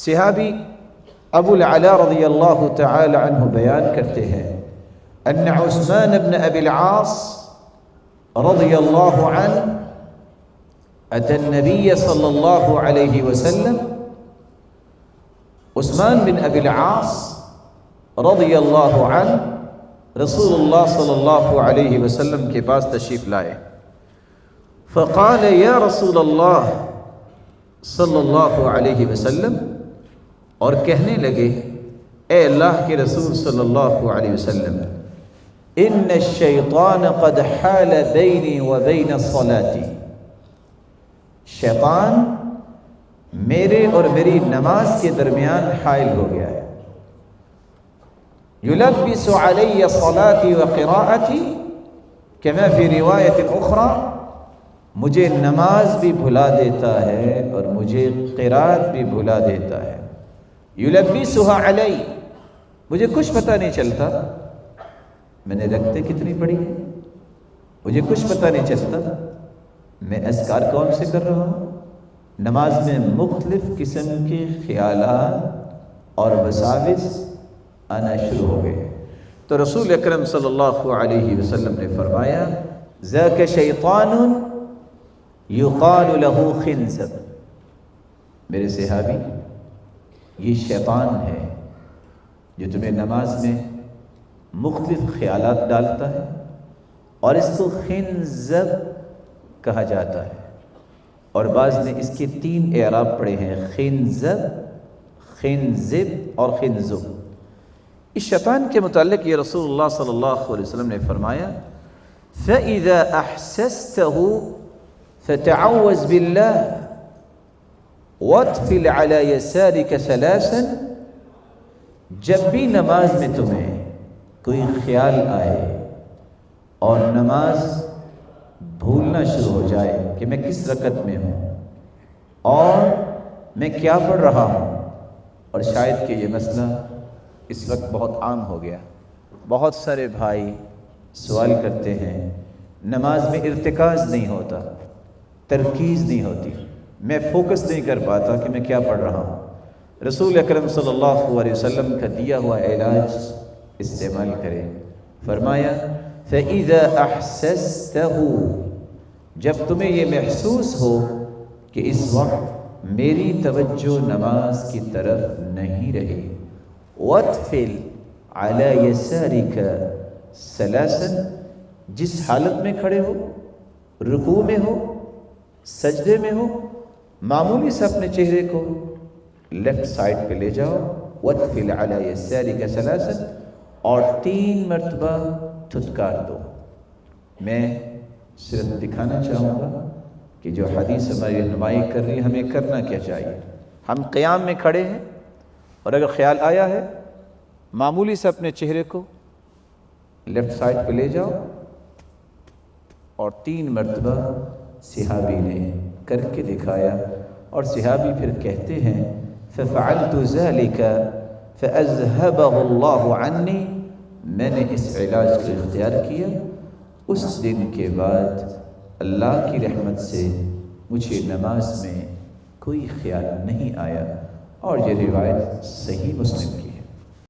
صحابی ابو العلا رضی اللہ تعالی عنہ بیان کرتے ہیں ان عثمان بن ابی العاص رضی اللہ عنہ اتى النبی صلی اللہ علیہ وسلم. عثمان بن ابی العاص رضی اللہ عنہ رسول اللہ صلی اللہ علیہ وسلم کے پاس تشریف لائے. فقال یا رسول اللہ صلی اللہ علیہ وسلم، اور کہنے لگے اے اللہ کے رسول صلی اللہ علیہ وسلم، ان الشیطان قد حال بینی و بین صلاتی، شیطان میرے اور میری نماز کے درمیان حائل ہو گیا ہے. یلبس علی صلاتی و قراءتی کما فی روایت اخری، مجھے نماز بھی بھلا دیتا ہے اور مجھے قراءت بھی بھلا دیتا ہے. یلبسها علی، مجھے کچھ پتہ نہیں چلتا میں نے رکعتیں کتنی پڑھی ہیں، مجھے کچھ پتہ نہیں چلتا میں اذکار کون سے کر رہا ہوں. نماز میں مختلف قسم کے خیالات اور وساوس آنا شروع ہو گئے. تو رسول اکرم صلی اللہ علیہ وسلم نے فرمایا ذاک شیطان یقال له خنزب، میرے صحابی یہ شیطان ہے جو تمہیں نماز میں مختلف خیالات ڈالتا ہے، اور اس کو خنزب کہا جاتا ہے. اور بعض نے اس کے 3 اعراب پڑھے ہیں، خنزب، خنزب اور خنزب. اس شیطان کے متعلق یہ رسول اللہ صلی اللہ علیہ وسلم نے فرمایا فَإِذَا أَحْسَسْتَهُ فَتَعَوَّذْ بِاللَّهِ وَاطْفِلْ عَلَى يَسَارِكَ ثَلَاثًا، جب بھی نماز میں تمہیں کوئی خیال آئے اور نماز بھولنا شروع ہو جائے کہ میں کس رکعت میں ہوں اور میں کیا پڑھ رہا ہوں، اور شاید کہ یہ مسئلہ اس وقت بہت عام ہو گیا. بہت سارے بھائی سوال کرتے ہیں نماز میں ارتکاز نہیں ہوتا، ترکیز نہیں ہوتی، میں فوکس نہیں کر پاتا کہ میں کیا پڑھ رہا ہوں. رسول اکرم صلی اللہ علیہ وسلم کا دیا ہوا علاج استعمال کریں. فرمایا فَإِذَا أَحْسَسْتَهُ، جب تمہیں یہ محسوس ہو کہ اس وقت میری توجہ نماز کی طرف نہیں رہی، وَاطْفِلْ عَلَى يَسَارِكَ ثَلَاثًا، جس حالت میں کھڑے ہو، رکوع میں ہو، سجدے میں ہو، معمولی سے اپنے چہرے کو لیفٹ سائڈ پہ لے جاؤ، وَاطْفِلْ عَلَى يَسَارِكَ ثَلَاثًا، اور 3 مرتبہ دھتکار دو. میں صرف دکھانا چاہوں گا کہ جو حدیث ہماری رہنمائی کر رہی ہے ہمیں کرنا کیا چاہیے. ہم قیام میں کھڑے ہیں اور اگر خیال آیا ہے معمولی سے اپنے چہرے کو لیفٹ سائڈ پہ لے جاؤ اور 3 مرتبہ صحابی نے کر کے دکھایا. اور صحابی پھر کہتے ہیں فَفَعَلْتُ ذَلِكَ فَأَذْهَبَهُ اللَّهُ عَنِّي، میں نے اس علاج کو اختیار کیا، اس دن کے بعد اللہ کی رحمت سے مجھے نماز میں کوئی خیال نہیں آیا. اور یہ روایت صحیح مسلم کی.